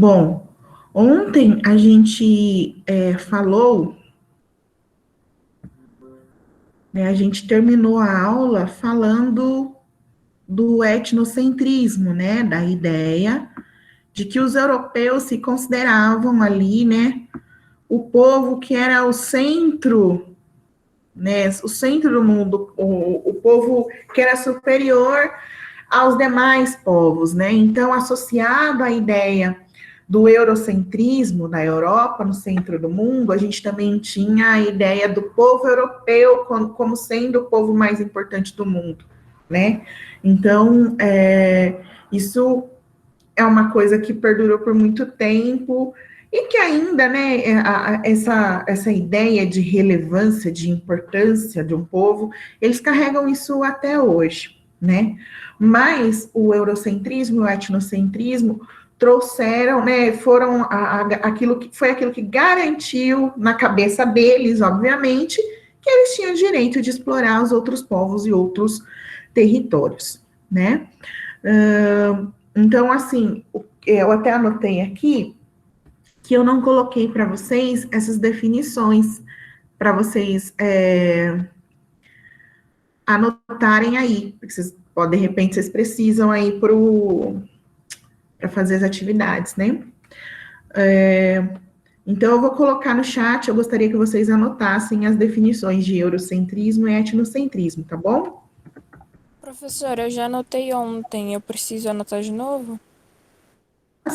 Bom, ontem a gente falou, né, a gente terminou a aula falando do etnocentrismo, né, da ideia de que os europeus se consideravam ali, né, o povo que era o centro, né, o centro do mundo, o povo que era superior aos demais povos, né? Então, associado à ideia do eurocentrismo da Europa no centro do mundo, a gente também tinha a ideia do povo europeu como sendo o povo mais importante do mundo, né? Então, isso é uma coisa que perdurou por muito tempo e que ainda, né, essa ideia de relevância, de importância de um povo, eles carregam isso até hoje, né? Mas o eurocentrismo e o etnocentrismo trouxeram, né, foram aquilo que garantiu na cabeça deles, obviamente, que eles tinham o direito de explorar os outros povos e outros territórios, né? Então, assim, eu até anotei aqui que eu não coloquei para vocês essas definições para vocês anotarem aí, porque vocês podem, de repente, vocês precisam aí para fazer as atividades, né? Então, eu vou colocar no chat, eu gostaria que vocês anotassem as definições de eurocentrismo e etnocentrismo, tá bom? Professora, eu já anotei ontem, eu preciso anotar de novo?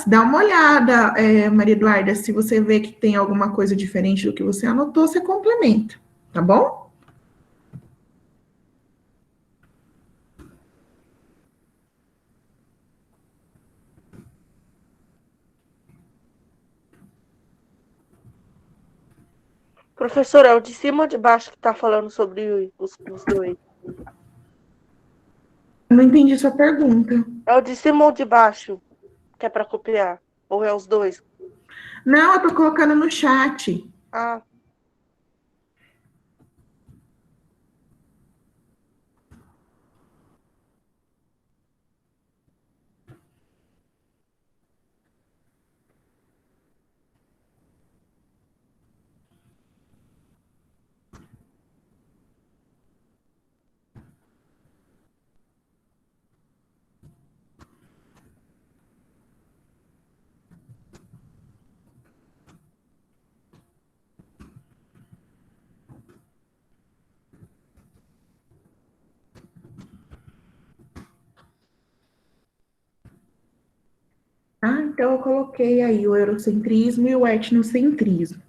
Dá uma olhada, Maria Eduarda, se você vê que tem alguma coisa diferente do que você anotou, você complementa, tá bom? Professora, é o de cima ou de baixo que tá falando sobre os dois? Eu não entendi sua pergunta. É o de cima ou de baixo que é para copiar? Ou é os dois? Não, eu tô colocando no chat. Ah, Ah, então eu coloquei aí o eurocentrismo e o etnocentrismo.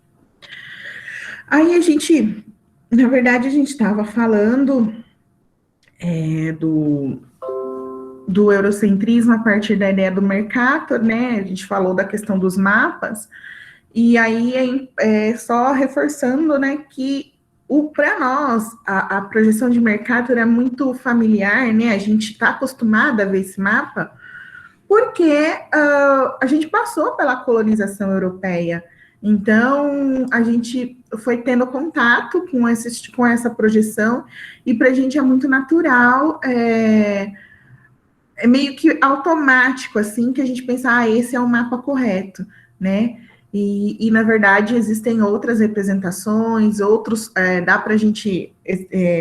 Aí a gente, na verdade, a gente estava falando do eurocentrismo a partir da ideia do Mercator, né? A gente falou da questão dos mapas, e aí só reforçando, né, que para nós a projeção de Mercator é muito familiar, né? A gente está acostumado a ver esse mapa porque a gente passou pela colonização europeia. Então, a gente foi tendo contato com essa projeção, e para a gente é muito natural, é meio que automático, assim, que a gente pensa, esse é o mapa correto, né? Na verdade, existem outras representações, dá para a gente,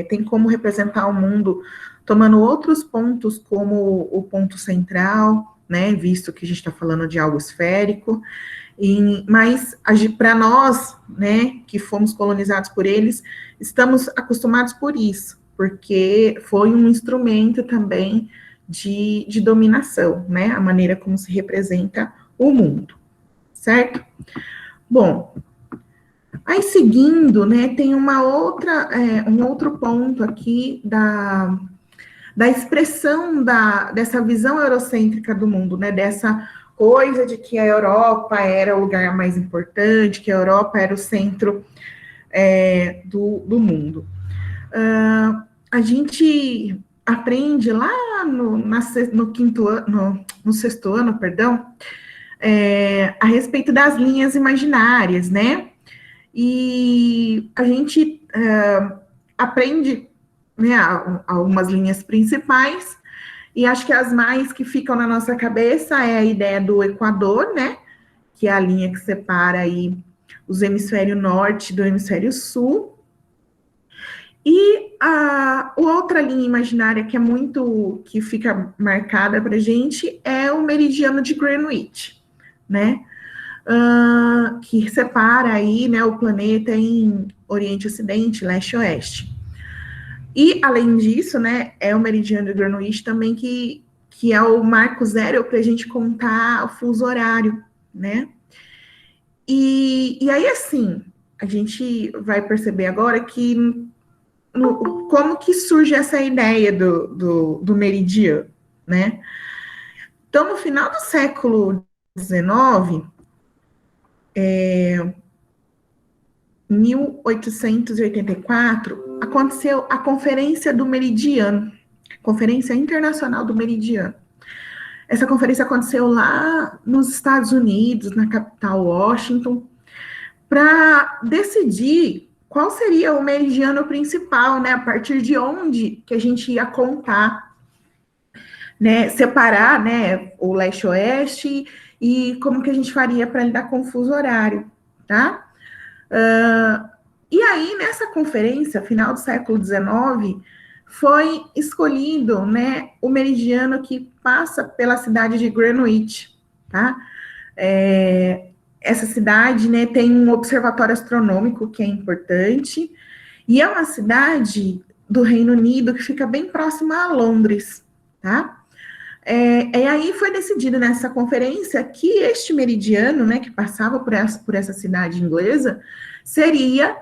tem como representar o mundo tomando outros pontos como o ponto central, né, visto que a gente está falando de algo esférico, mas para nós, né, que fomos colonizados por eles, estamos acostumados por isso, porque foi um instrumento também de dominação, né, a maneira como se representa o mundo, certo? Bom, aí seguindo, né, tem um outro ponto aqui da expressão dessa visão eurocêntrica do mundo, né? Dessa coisa de que a Europa era o lugar mais importante, que a Europa era o centro do mundo. A gente aprende lá no quinto ano, no sexto ano, perdão, a respeito das linhas imaginárias, né? E a gente aprende, né, algumas linhas principais, e acho que as mais que ficam na nossa cabeça é a ideia do Equador, né? que é a linha que separa aí os hemisfério norte do hemisfério sul. E a outra linha imaginária que fica marcada para a gente é o meridiano de Greenwich, né? Que separa aí, né, o planeta em Oriente e Ocidente, Leste e Oeste. E, além disso, né, é o meridiano de Greenwich também que é o marco zero para a gente contar o fuso horário, né? E aí, assim, a gente vai perceber agora que como que surge essa ideia do meridiano, né? Então, no final do século XIX, 1884, aconteceu a Conferência do Meridiano, Conferência Internacional do Meridiano. Essa conferência aconteceu lá nos Estados Unidos, na capital Washington, para decidir qual seria o meridiano principal, né? A partir de onde que a gente ia contar, né? Separar, né? O leste-oeste e como que a gente faria para lidar com o fuso horário, tá? E aí, nessa conferência, final do século XIX, foi escolhido, né, o meridiano que passa pela cidade de Greenwich, tá? Essa cidade, né, tem um observatório astronômico que é importante, e é uma cidade do Reino Unido que fica bem próxima a Londres, tá? E aí foi decidido nessa conferência que este meridiano, né, que passava por essa cidade inglesa, seria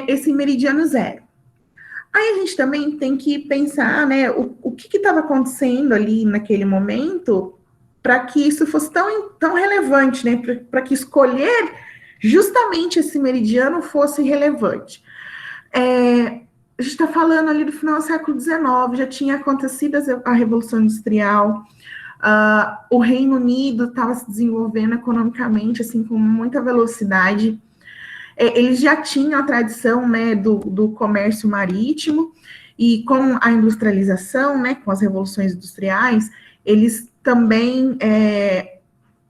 esse meridiano zero. Aí a gente também tem que pensar, né, o que estava acontecendo ali naquele momento para que isso fosse tão relevante, né, para que escolher justamente esse meridiano fosse relevante. A gente está falando ali do final do século XIX, já tinha acontecido a Revolução Industrial, o Reino Unido estava se desenvolvendo economicamente, assim, com muita velocidade. Eles já tinham a tradição, né, do comércio marítimo, e com a industrialização, né, com as revoluções industriais, eles também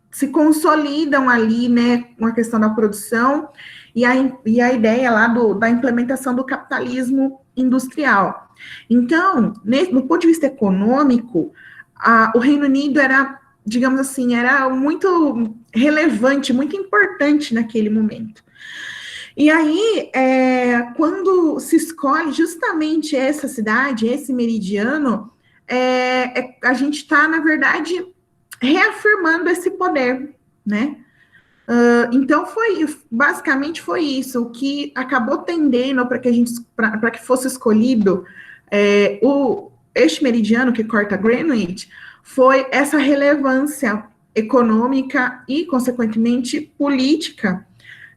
se consolidam ali, né, com a questão da produção e a ideia lá da implementação do capitalismo industrial. Então, no ponto de vista econômico, o Reino Unido era, digamos assim, era muito relevante, muito importante naquele momento. E aí, quando se escolhe justamente essa cidade, esse meridiano, a gente está, na verdade, reafirmando esse poder, né? Então, basicamente foi isso, o que acabou tendendo para que fosse escolhido este meridiano que corta Greenwich, foi essa relevância econômica e, consequentemente, política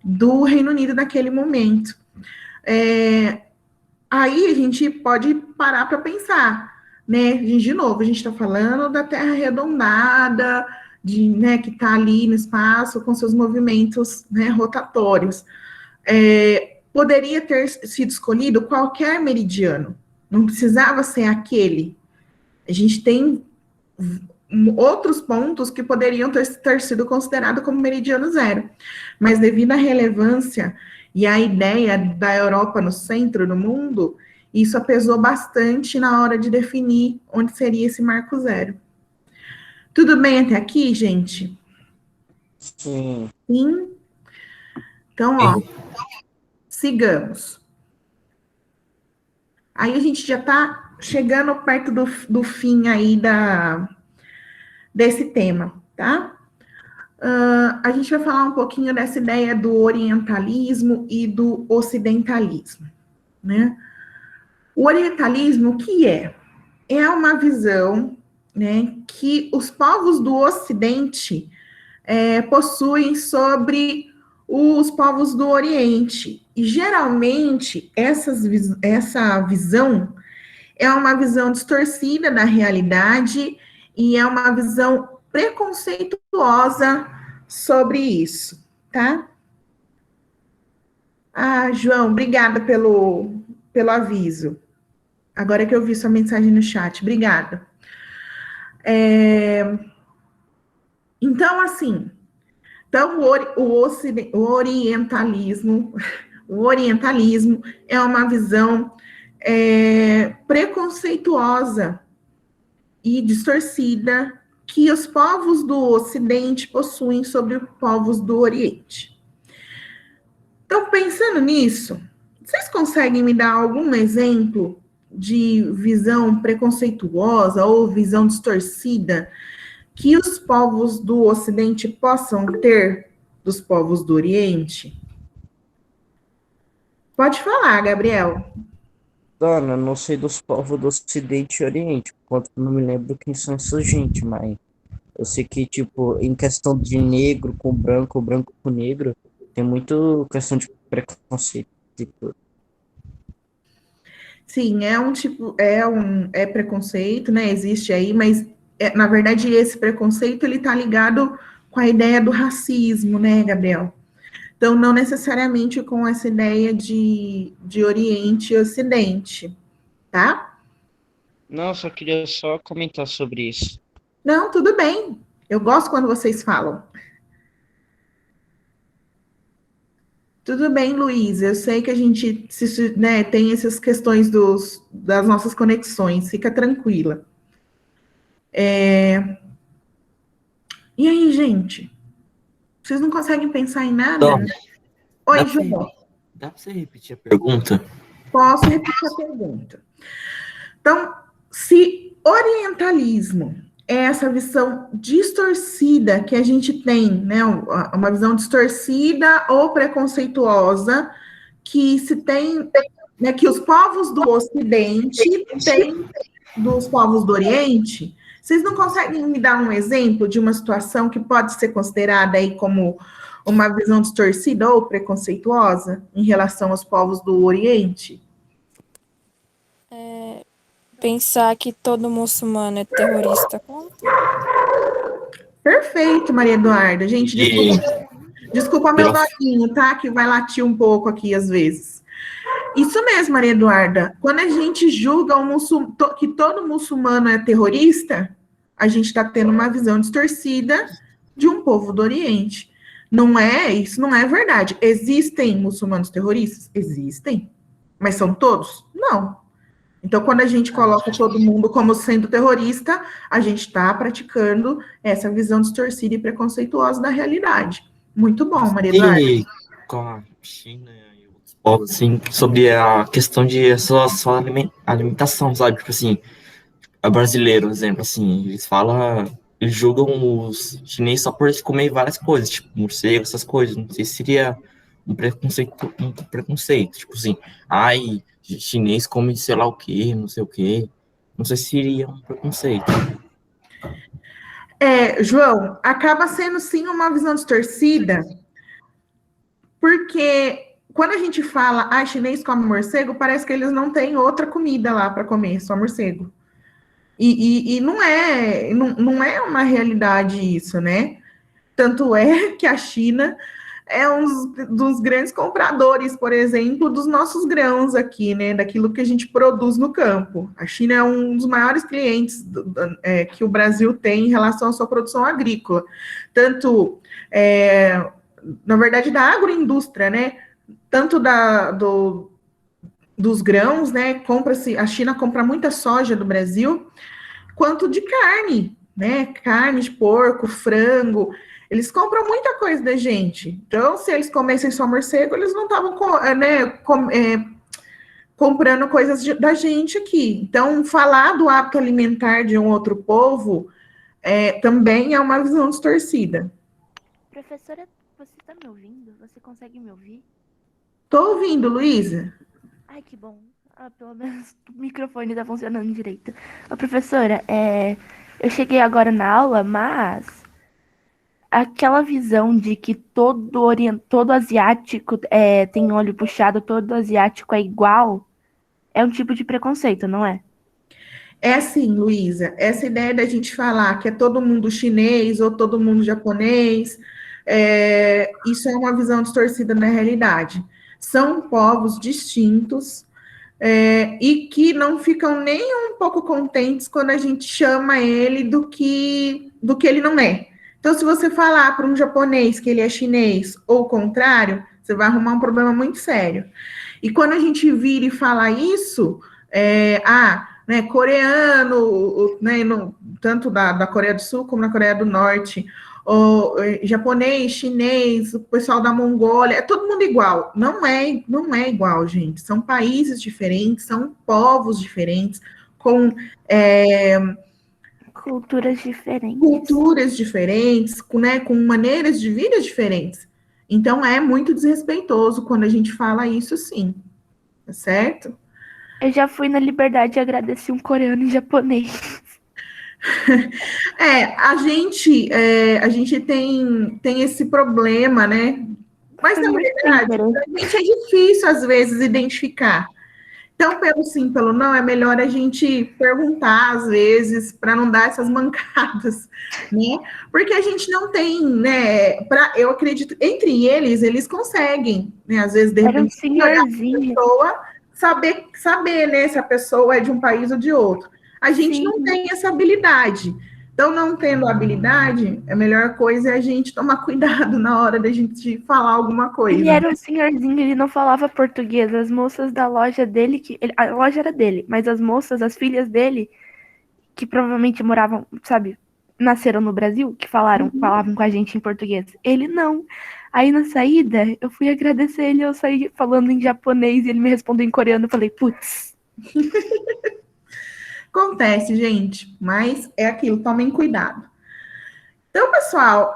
do Reino Unido naquele momento. Aí a gente pode parar para pensar, né? De novo, a gente está falando da Terra arredondada, né, que está ali no espaço com seus movimentos, né, rotatórios. Poderia ter sido escolhido qualquer meridiano, não precisava ser aquele. A gente tem outros pontos que poderiam ter sido considerados como meridiano zero, mas devido à relevância e à ideia da Europa no centro do mundo, isso pesou bastante na hora de definir onde seria esse marco zero. Tudo bem até aqui, gente? Sim. Sim. Então, ó, sigamos. Aí a gente já está chegando perto do fim aí desse tema, tá? A gente vai falar um pouquinho dessa ideia do orientalismo e do ocidentalismo, né? O orientalismo, o que é? É uma visão, né, que os povos do Ocidente possuem sobre os povos do Oriente. E, geralmente, essa visão é uma visão distorcida da realidade e é uma visão preconceituosa sobre isso, tá? João, obrigada pelo aviso. Agora que eu vi sua mensagem no chat, obrigada. Então, assim, Então, o orientalismo é uma visão preconceituosa e distorcida que os povos do Ocidente possuem sobre os povos do Oriente. Então, pensando nisso, vocês conseguem me dar algum exemplo de visão preconceituosa ou visão distorcida que os povos do Ocidente possam ter dos povos do Oriente? Pode falar, Gabriel. Dona, não sei dos povos do Ocidente e Oriente, enquanto não me lembro quem são essa gente, mas eu sei que, tipo, em questão de negro com branco, branco com negro, tem muito questão de preconceito. Tipo, Sim, é preconceito, né? Existe aí, mas na verdade esse preconceito ele está ligado com a ideia do racismo, né, Gabriel? Então, não necessariamente com essa ideia de Oriente e Ocidente, tá? não, só queria só comentar sobre isso. Não, tudo bem. Eu gosto quando vocês falam. Tudo bem, Luiz. Eu sei que a gente né, tem essas questões das nossas conexões. Fica tranquila. E aí, gente? Vocês não conseguem pensar em nada? Dom, Oi, dá pra João. dá pra você repetir a pergunta? Posso repetir a pergunta. Então, se orientalismo é essa visão distorcida que a gente tem, né, uma visão distorcida ou preconceituosa que se tem, né, que os povos do Ocidente têm dos povos do Oriente, vocês não conseguem me dar um exemplo de uma situação que pode ser considerada aí como uma visão distorcida ou preconceituosa em relação aos povos do Oriente? Pensar que todo muçulmano é terrorista conta? Perfeito, Maria Eduarda. Gente, E desculpa meu doguinho, tá? Que vai latir um pouco aqui às vezes. Isso mesmo, Maria Eduarda. Quando a gente julga que todo muçulmano é terrorista, a gente está tendo uma visão distorcida de um povo do Oriente. Isso não é verdade. Existem muçulmanos terroristas? Existem. Mas são todos? Não. Então, quando a gente coloca todo mundo como sendo terrorista, a gente está praticando essa visão distorcida e preconceituosa da realidade. Muito bom, Maria Eduarda. e com a China e outros povos, assim, sobre a questão de sua alimentação, sabe? Tipo assim, a brasileiro, exemplo, assim, eles julgam os chineses só por eles comerem várias coisas, tipo morcego, essas coisas. Não sei se seria um preconceito, tipo assim, ai, chinês come sei lá o quê, não sei o quê. Não sei se seria um preconceito. João, acaba sendo sim uma visão distorcida, porque quando a gente fala, chinês come morcego, parece que eles não têm outra comida lá para comer, só morcego. E não é uma realidade isso, né? Tanto é que a China é um dos grandes compradores, por exemplo, dos nossos grãos aqui, né? Daquilo que a gente produz no campo. A China é um dos maiores clientes que o Brasil tem em relação à sua produção agrícola. Tanto, na verdade, da agroindústria, né? Tanto dos grãos, né? A China compra muita soja do Brasil, quanto de carne, né? Carne de porco, frango. Eles compram muita coisa da gente. Então, se eles comessem só morcego, eles não estavam comprando coisas da gente aqui. Então, falar do hábito alimentar de um outro povo também é uma visão distorcida. Professora, você está me ouvindo? Você consegue me ouvir? Tô ouvindo, Luísa. Ai, que bom. Pelo menos o microfone está funcionando direito. Professora, eu cheguei agora na aula, mas aquela visão de que todo asiático tem olho puxado, todo asiático é igual, é um tipo de preconceito, não é? É assim, Luísa, essa ideia da gente falar que é todo mundo chinês ou todo mundo japonês, isso é uma visão distorcida na realidade. São povos distintos e que não ficam nem um pouco contentes quando a gente chama ele do que ele não é. Então, se você falar para um japonês que ele é chinês ou o contrário, você vai arrumar um problema muito sério. E quando a gente vira e fala isso, né, coreano, né, tanto da Coreia do Sul como da Coreia do Norte, ou japonês, chinês, o pessoal da Mongólia, é todo mundo igual. Não é igual, gente. São países diferentes, são povos diferentes, com Culturas diferentes. culturas diferentes, né, com maneiras de vida diferentes. Então, é muito desrespeitoso quando a gente fala isso, sim. Tá certo? Eu já fui na Liberdade e agradeci um coreano em japonês. A gente tem esse problema, né? Mas, na verdade, a gente é difícil, às vezes, identificar. Então, pelo sim, pelo não, é melhor a gente perguntar, às vezes, para não dar essas mancadas, né? Porque a gente não tem, né? Eu acredito, entre eles conseguem, né? Às vezes, de Era um repente, olhar para a senhorzinho. pessoa, saber, né? Se a pessoa é de um país ou de outro. A gente Sim. não tem essa habilidade. Então, não tendo habilidade, a melhor coisa é a gente tomar cuidado na hora da gente falar alguma coisa. Ele era um senhorzinho, ele não falava português. As moças da loja dele, a loja era dele, mas as moças, as filhas dele, que provavelmente moravam, sabe, nasceram no Brasil, que falavam com a gente em português. Ele não. Aí na saída, eu fui agradecer ele, eu saí falando em japonês e ele me respondeu em coreano. Eu falei, putz. Acontece, gente, mas é aquilo, tomem cuidado. Então, pessoal,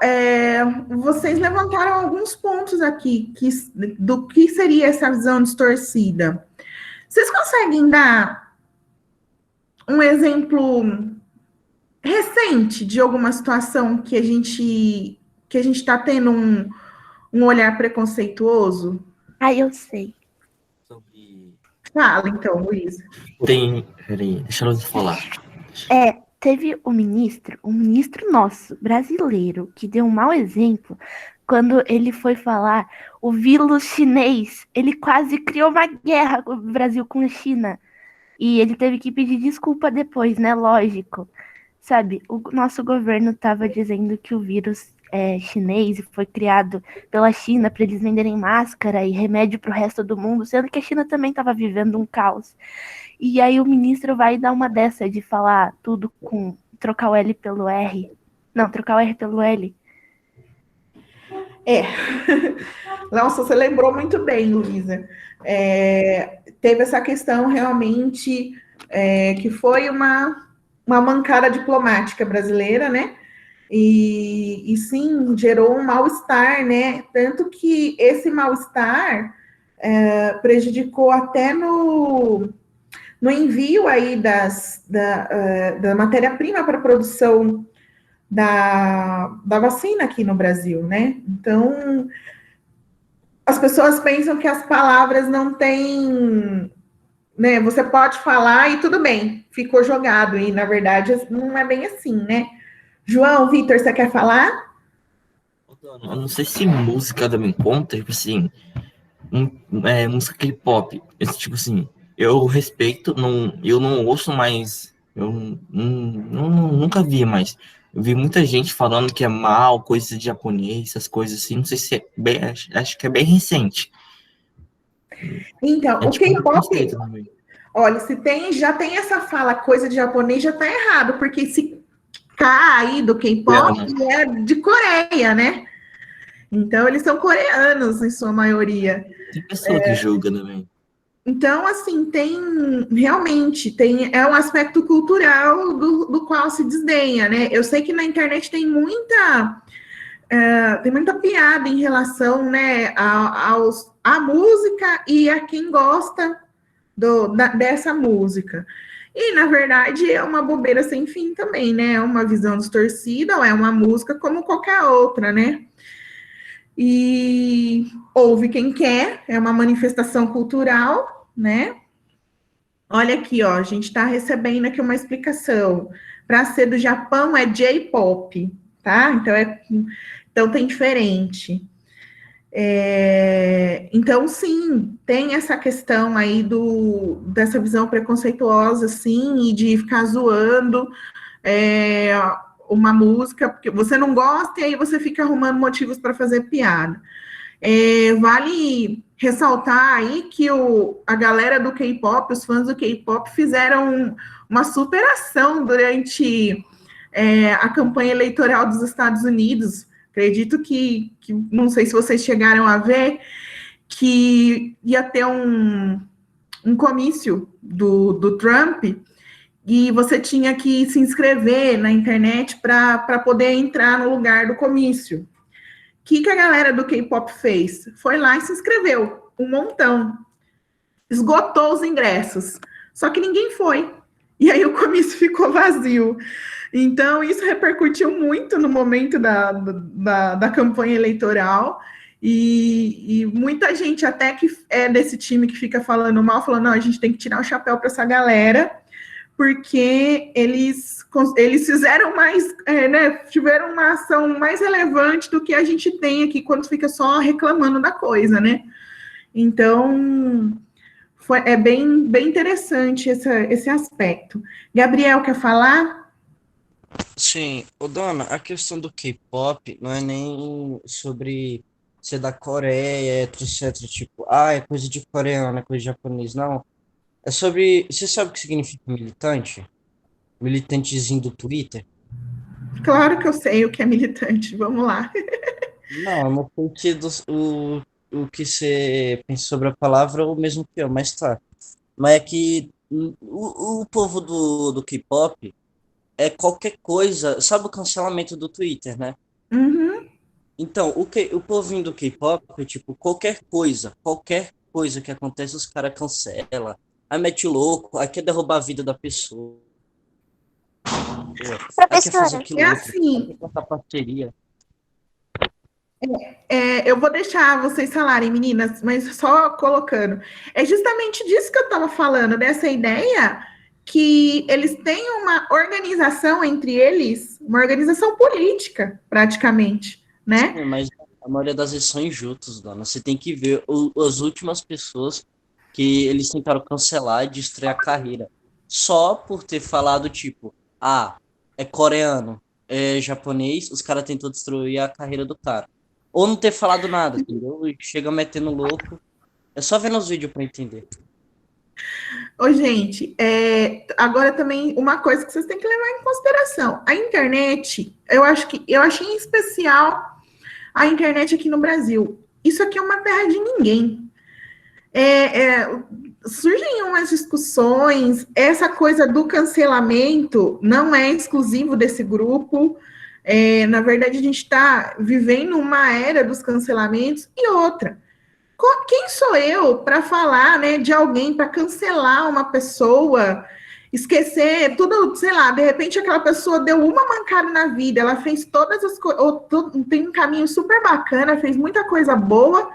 vocês levantaram alguns pontos aqui do que seria essa visão distorcida. Vocês conseguem dar um exemplo recente de alguma situação que a gente está tendo um olhar preconceituoso? Ah, eu sei. Fala, então, Luísa. Peraí, deixa eu falar. Teve um ministro nosso, brasileiro, que deu um mau exemplo quando ele foi falar o vírus chinês. Ele quase criou uma guerra com o Brasil com a China. E ele teve que pedir desculpa depois, né? Lógico. Sabe, o nosso governo estava dizendo que o vírus é chinês e foi criado pela China para eles venderem máscara e remédio para o resto do mundo, sendo que a China também estava vivendo um caos. E aí o ministro vai dar uma dessa de falar tudo com trocar o L pelo R. Não, trocar o R pelo L. Nossa, você lembrou muito bem, Luísa. Teve essa questão realmente que foi uma mancada diplomática brasileira, né? E sim, gerou um mal-estar, né? Tanto que esse mal-estar prejudicou até no envio aí da matéria-prima para a produção da vacina aqui no Brasil, né? Então, as pessoas pensam que as palavras não têm, né? Você pode falar e tudo bem, ficou jogado, e na verdade não é bem assim, né? João, Vitor, você quer falar? Eu não sei se música também conta, tipo assim, música K-pop, tipo assim, eu respeito, eu não ouço mais, eu nunca vi mais. Eu vi muita gente falando que é mal, coisa de japonês, essas coisas assim, não sei se é bem, acho que é bem recente. Então, o tipo K-pop, olha, já tem essa fala, coisa de japonês, já tá errado, porque se aí do K-pop é de Coreia, né? Então, eles são coreanos, em sua maioria. Tem pessoa que julga também. Então, assim, realmente, é um aspecto cultural do qual se desdenha, né? Eu sei que na internet tem muita piada em relação, né, à música e a quem gosta dessa música. E, na verdade, é uma bobeira sem fim também, né? É uma visão distorcida, ou é uma música como qualquer outra, né? E ouve quem quer, é uma manifestação cultural, né? Olha aqui, ó, a gente está recebendo aqui uma explicação. Para ser do Japão é J-pop, tá? Então tem diferente. Então, sim, tem essa questão aí dessa visão preconceituosa, sim, e de ficar zoando uma música, porque você não gosta e aí você fica arrumando motivos para fazer piada. Vale ressaltar aí que a galera do K-pop, os fãs do K-pop, fizeram uma superação durante a campanha eleitoral dos Estados Unidos. Acredito que, não sei se vocês chegaram a ver, que ia ter um comício do Trump, e você tinha que se inscrever na internet para poder entrar no lugar do comício. O que a galera do K-pop fez? Foi lá e se inscreveu, um montão. Esgotou os ingressos. Só que ninguém foi. E aí o comício ficou vazio. Então, isso repercutiu muito no momento da campanha eleitoral. E muita gente, até que é desse time que fica falando mal, falou, não, a gente tem que tirar o chapéu para essa galera, porque eles fizeram mais, tiveram uma ação mais relevante do que a gente tem aqui quando fica só reclamando da coisa, né? Então, é bem interessante esse aspecto. Gabriel, quer falar? Sim, ô dona, a questão do K-pop não é nem sobre ser da Coreia, etc. Tipo, é coisa de coreano, é coisa de japonês, não. É sobre. Você sabe o que significa militante? Militantezinho do Twitter? Claro que eu sei o que é militante, vamos lá. Não, no sentido, o que você pensa sobre a palavra é o mesmo que eu, mas tá. Mas é que o povo do K-pop é qualquer coisa. Sabe o cancelamento do Twitter, né? Uhum. Então, o povinho do K-pop é tipo qualquer coisa que acontece, os caras cancelam. Aí mete o louco, aí quer derrubar a vida da pessoa. Aí quer fazer Professora, aquilo É outro, aí assim, quer cortar parceria. eu vou deixar vocês falarem, meninas, mas só colocando. É justamente disso que eu estava falando, dessa ideia que eles têm uma organização entre eles, uma organização política, praticamente, né? Sim, mas a maioria das vezes são injustos, dona. Você tem que ver as últimas pessoas que eles tentaram cancelar e destruir a carreira. Só por ter falado, tipo, é coreano, é japonês, os caras tentou destruir a carreira do cara. Ou não ter falado nada, entendeu? E chega metendo louco. É só ver nos vídeos pra entender. Ô, gente, agora também uma coisa que vocês têm que levar em consideração. A internet, eu achei em especial a internet aqui no Brasil. Isso aqui é uma terra de ninguém. Surgem umas discussões, essa coisa do cancelamento não é exclusivo desse grupo. Na verdade, a gente está vivendo uma era dos cancelamentos e outra. Quem sou eu para falar, né, de alguém, para cancelar uma pessoa, esquecer tudo, sei lá, de repente aquela pessoa deu uma mancada na vida, ela fez todas as coisas, tem um caminho super bacana, fez muita coisa boa,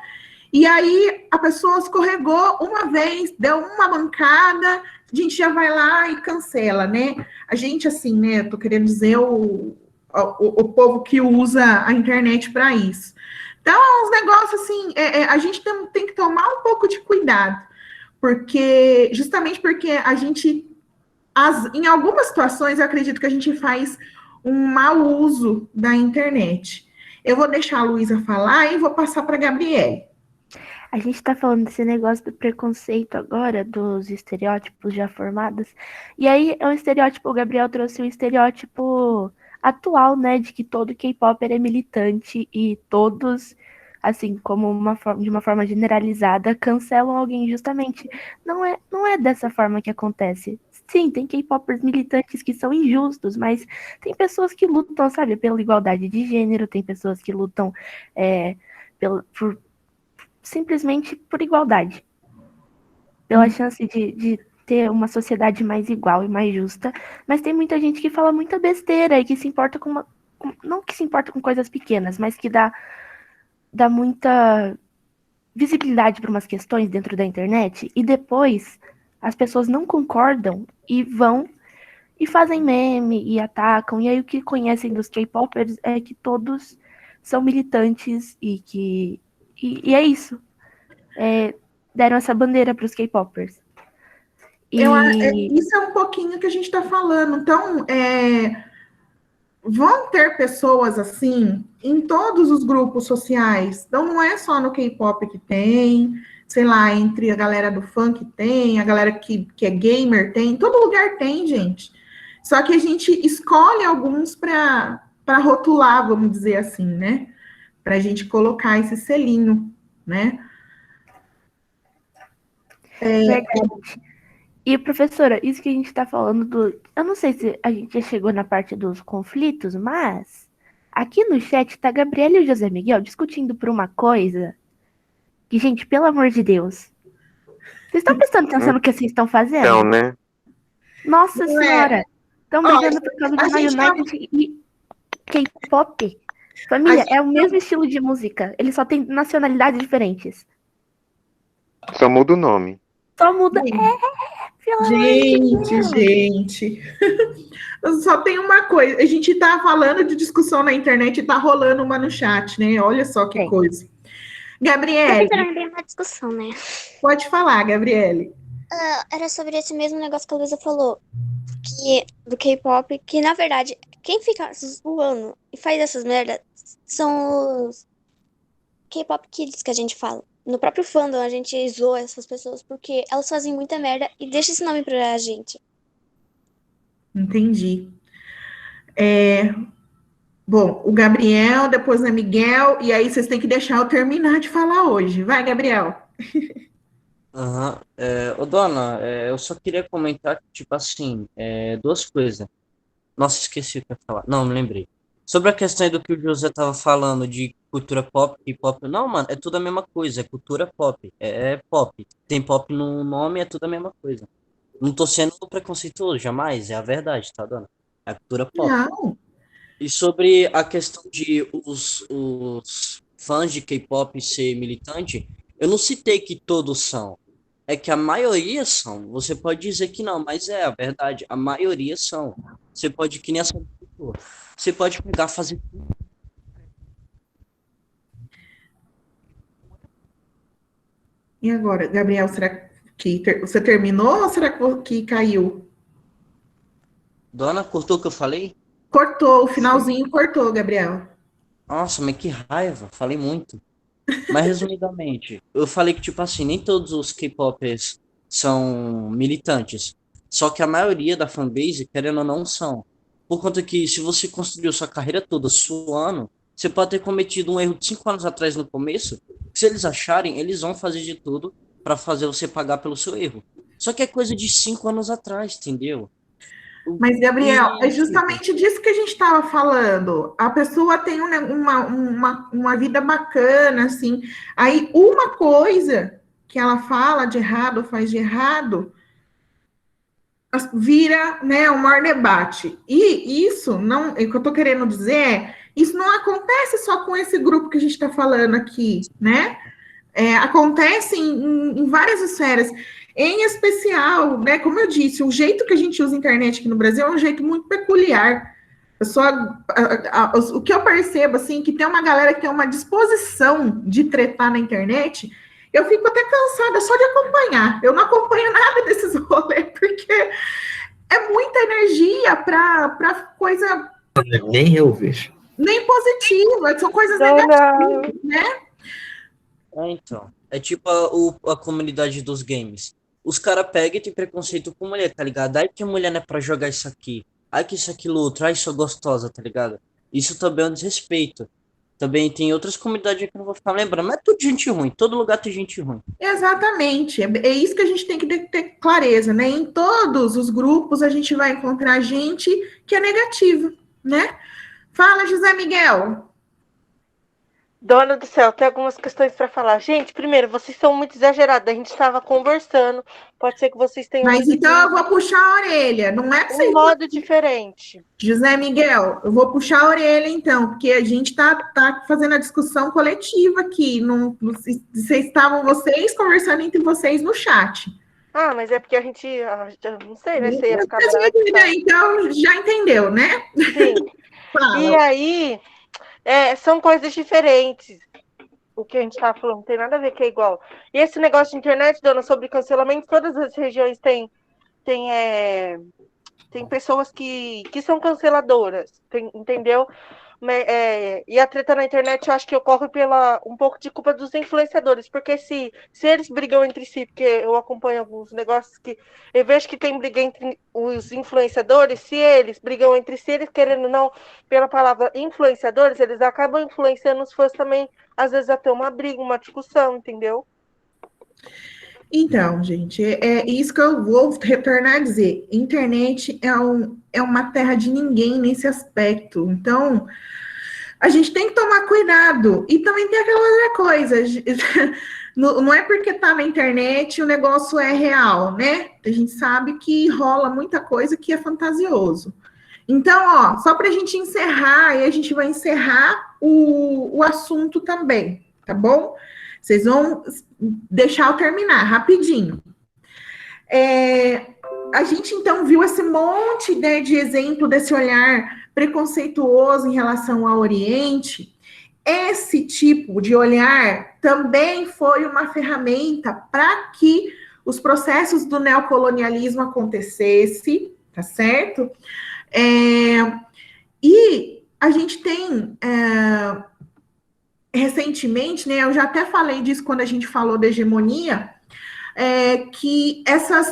e aí a pessoa escorregou uma vez, deu uma mancada, a gente já vai lá e cancela, né? A gente, assim, né, eu tô querendo dizer o povo que usa a internet para isso. Então, uns negócios assim, a gente tem que tomar um pouco de cuidado, justamente porque a gente, em algumas situações, eu acredito que a gente faz um mau uso da internet. Eu vou deixar a Luísa falar e vou passar para a Gabriele. A gente tá falando desse negócio do preconceito agora, dos estereótipos já formados. E aí, é um estereótipo, o Gabriel trouxe um estereótipo atual, né, de que todo K-Popper é militante e todos, assim, como de uma forma generalizada, cancelam alguém justamente. Não é dessa forma que acontece. Sim, tem K-Poppers militantes que são injustos, mas tem pessoas que lutam, sabe, pela igualdade de gênero, tem pessoas que lutam simplesmente por igualdade. Pela chance de ter uma sociedade mais igual e mais justa, mas tem muita gente que fala muita besteira e que se importa não que se importa com coisas pequenas, mas que dá muita visibilidade para umas questões dentro da internet e depois as pessoas não concordam e vão e fazem meme e atacam, e aí o que conhecem dos K-Popers é que todos são militantes e é isso. Deram essa bandeira para os K-Popers. Isso é um pouquinho que a gente está falando. Então, vão ter pessoas assim em todos os grupos sociais. Então, não é só no K-pop que tem, sei lá, entre a galera do funk tem, a galera que é gamer tem, em todo lugar tem, gente. Só que a gente escolhe alguns para rotular, vamos dizer assim, né? Para a gente colocar esse selinho, né? Verdade. E, professora, isso que a gente tá falando do. Eu não sei se a gente já chegou na parte dos conflitos, mas aqui no chat tá Gabriela e o José Miguel discutindo por uma coisa que, gente, pelo amor de Deus. Vocês estão prestando atenção no que vocês estão fazendo? Então, né? Nossa Não é. senhora! Estão Ó, brigando por causa a de gente tá- United e K-pop. Família, é o mesmo estilo de música. Eles só têm nacionalidades diferentes. Só muda o nome. Só muda. Pelo amor de Deus. Gente. Só tem uma coisa. A gente tá falando de discussão na internet e tá rolando uma no chat, né? Olha só que Sim. coisa. Gabriele, Professora, lembrei uma discussão, né? pode falar, Gabriele. Era sobre esse mesmo negócio que a Luísa falou, que do K-pop, que na verdade, quem fica zoando e faz essas merdas são os K-pop kids que a gente fala. No próprio fandom a gente zoa essas pessoas porque elas fazem muita merda e deixa esse nome pra gente. Entendi. Bom, o Gabriel, depois o Miguel, e aí vocês têm que deixar eu terminar de falar hoje. Vai, Gabriel. Aham. Ô, dona, eu só queria comentar que, tipo assim, duas coisas. Nossa, esqueci o que eu ia falar. Não, me lembrei. Sobre a questão aí do que o José tava falando de cultura pop e pop. Não, mano, é tudo a mesma coisa. É cultura pop. É pop. Tem pop no nome, é tudo a mesma coisa. Não tô sendo preconceituoso, jamais. É a verdade, tá, dona? É a cultura pop. Não. E sobre a questão de os fãs de K-pop ser militante, eu não citei que todos são. É que a maioria são. Você pode dizer que não, mas é a verdade. A maioria são. Você pode, que nem essa pessoa. Você pode pegar, fazer. E agora, Gabriel, será que você terminou ou será que caiu? Dona, cortou o que eu falei? Cortou, o finalzinho cortou, Gabriel. Nossa, mas que raiva. Falei muito. Mas resumidamente, eu falei que, tipo assim, nem todos os K-popers são militantes. Só que a maioria da fanbase, querendo ou não, são. Por conta que se você construiu sua carreira toda suando, você pode ter cometido um erro de 5 anos atrás no começo, que se eles acharem, eles vão fazer de tudo pra fazer você pagar pelo seu erro. Só que é coisa de 5 anos atrás, entendeu? Mas, Gabriel, é E, justamente disso que a gente estava falando. A pessoa tem uma vida bacana, assim. Aí, uma coisa que ela fala de errado, faz de errado, vira, né, o maior debate. E isso não, o que eu estou querendo dizer é, isso não acontece só com esse grupo que a gente está falando aqui, né? Acontece em várias esferas. Em especial, né, como eu disse, o jeito que a gente usa a internet aqui no Brasil é um jeito muito peculiar. O que eu percebo, assim, que tem uma galera que tem uma disposição de tretar na internet, eu fico até cansada só de acompanhar. Eu não acompanho nada desses rolês, porque é muita energia para coisa Nem eu vejo. nem positiva, são coisas Não, negativas, né? então, é tipo a comunidade dos games. Os caras pegam e tem preconceito com mulher, tá ligado? Ai que a mulher não é pra jogar isso aqui. Ai que isso, aquilo, outro. Ai, sou gostosa, tá ligado? Isso também é um desrespeito. Também tem outras comunidades que eu não vou ficar lembrando, mas é tudo gente ruim. Todo lugar tem gente ruim. Exatamente, é isso que a gente tem que ter clareza, né? Em todos os grupos a gente vai encontrar gente que é negativa, né? Fala, José Miguel. Dona do céu, tem algumas questões para falar. Gente, primeiro, vocês são muito exagerados. A gente estava conversando. Pode ser que vocês tenham Mas então eu vou puxar a orelha, não é pra um vocês. modo diferente. José Miguel, eu vou puxar a orelha então, porque a gente tá fazendo a discussão coletiva aqui. Vocês estavam conversando entre vocês no chat. Ah, mas é porque a gente, não sei, né? Você ia ficar bravo. Então já entendeu, né? Sim. Fala. E aí, são coisas diferentes. O que a gente tá falando não tem nada a ver que é igual. E esse negócio de internet, dona, sobre cancelamento, todas as regiões têm Tem pessoas que são canceladoras, entendeu? E a treta na internet eu acho que ocorre pela um pouco de culpa dos influenciadores, porque se eles brigam entre si, porque eu acompanho alguns negócios que eu vejo que tem briga entre os influenciadores, se eles brigam entre si, eles querendo ou não, pela palavra influenciadores, eles acabam influenciando os fãs também, às vezes até uma briga, uma discussão, entendeu? Então, gente, é isso que eu vou retornar a dizer. Internet é uma terra de ninguém nesse aspecto. Então, a gente tem que tomar cuidado. E também tem aquela outra coisa. Não é porque tá na internet o negócio é real, né? A gente sabe que rola muita coisa que é fantasioso. Então, ó, só para a gente encerrar, e a gente vai encerrar o assunto também, tá bom? Vocês vão deixar eu terminar rapidinho. A gente, então, viu esse monte, né, de exemplo desse olhar preconceituoso em relação ao Oriente. Esse tipo de olhar também foi uma ferramenta para que os processos do neocolonialismo acontecessem, tá certo? E a gente tem... recentemente, né, eu já até falei disso quando a gente falou da hegemonia, que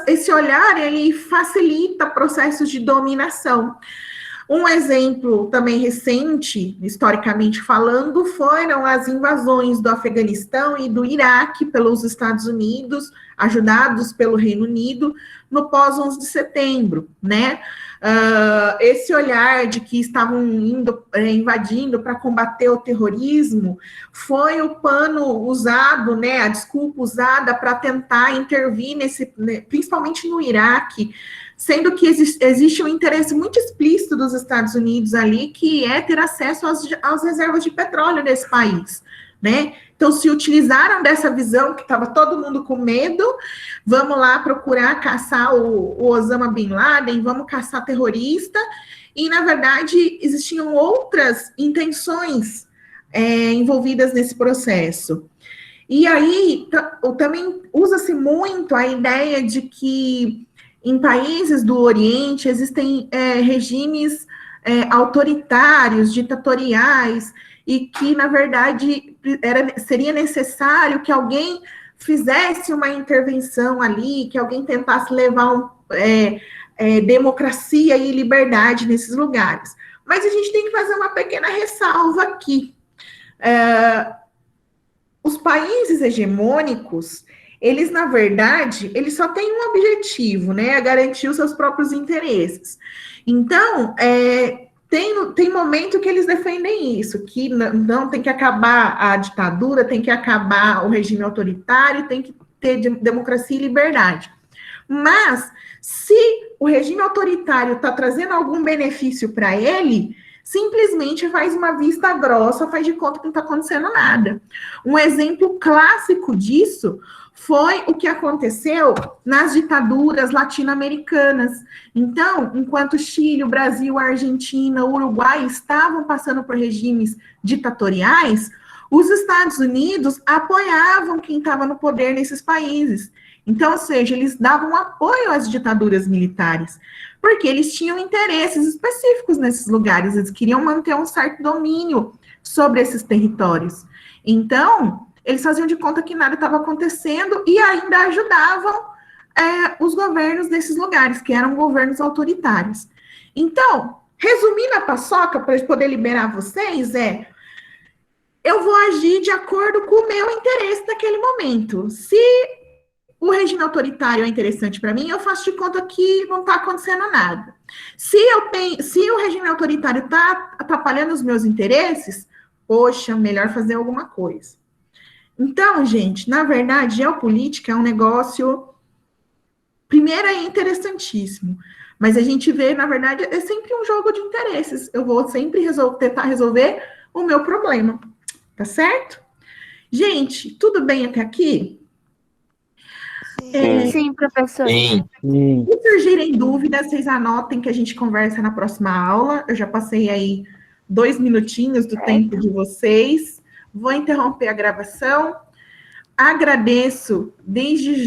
esse olhar, ele facilita processos de dominação. Um exemplo também recente, historicamente falando, foram as invasões do Afeganistão e do Iraque pelos Estados Unidos, ajudados pelo Reino Unido, no pós-11 de setembro, né? Esse olhar de que estavam invadindo para combater o terrorismo foi o pano usado, né, a desculpa usada para tentar intervir principalmente no Iraque, sendo que existe um interesse muito explícito dos Estados Unidos ali, que é ter acesso às reservas de petróleo desse país, né? Então, se utilizaram dessa visão que estava todo mundo com medo, vamos lá procurar caçar o Osama Bin Laden, vamos caçar terrorista, e, na verdade, existiam outras intenções envolvidas nesse processo. E aí, também usa-se muito a ideia de que em países do Oriente existem regimes autoritários, ditatoriais, e que, na verdade, seria necessário que alguém fizesse uma intervenção ali, que alguém tentasse levar democracia e liberdade nesses lugares. Mas a gente tem que fazer uma pequena ressalva aqui. Os países hegemônicos, eles, na verdade, eles só têm um objetivo, né? Garantir os seus próprios interesses. Então, tem momento que eles defendem isso, que não tem que acabar a ditadura, tem que acabar o regime autoritário, tem que ter democracia e liberdade. Mas, se o regime autoritário está trazendo algum benefício para ele, simplesmente faz uma vista grossa, faz de conta que não está acontecendo nada. Um exemplo clássico disso foi o que aconteceu nas ditaduras latino-americanas. Então, enquanto o Chile, o Brasil, a Argentina, o Uruguai estavam passando por regimes ditatoriais, os Estados Unidos apoiavam quem estava no poder nesses países. Então, ou seja, eles davam apoio às ditaduras militares, porque eles tinham interesses específicos nesses lugares, eles queriam manter um certo domínio sobre esses territórios. Então, eles faziam de conta que nada estava acontecendo e ainda ajudavam os governos desses lugares, que eram governos autoritários. Então, resumindo a paçoca, para poder liberar vocês, eu vou agir de acordo com o meu interesse naquele momento. Se o regime autoritário é interessante para mim, eu faço de conta que não está acontecendo nada. Se o regime autoritário está atrapalhando os meus interesses, poxa, melhor fazer alguma coisa. Então, gente, na verdade, geopolítica é um negócio, primeiro, é interessantíssimo, mas a gente vê, na verdade, é sempre um jogo de interesses. Eu vou sempre tentar resolver o meu problema, tá certo? Gente, tudo bem até aqui? Sim, professor. Sim. Se surgirem dúvidas, vocês anotem que a gente conversa na próxima aula. Eu já passei aí 2 minutinhos do tempo de vocês. Vou interromper a gravação. Agradeço desde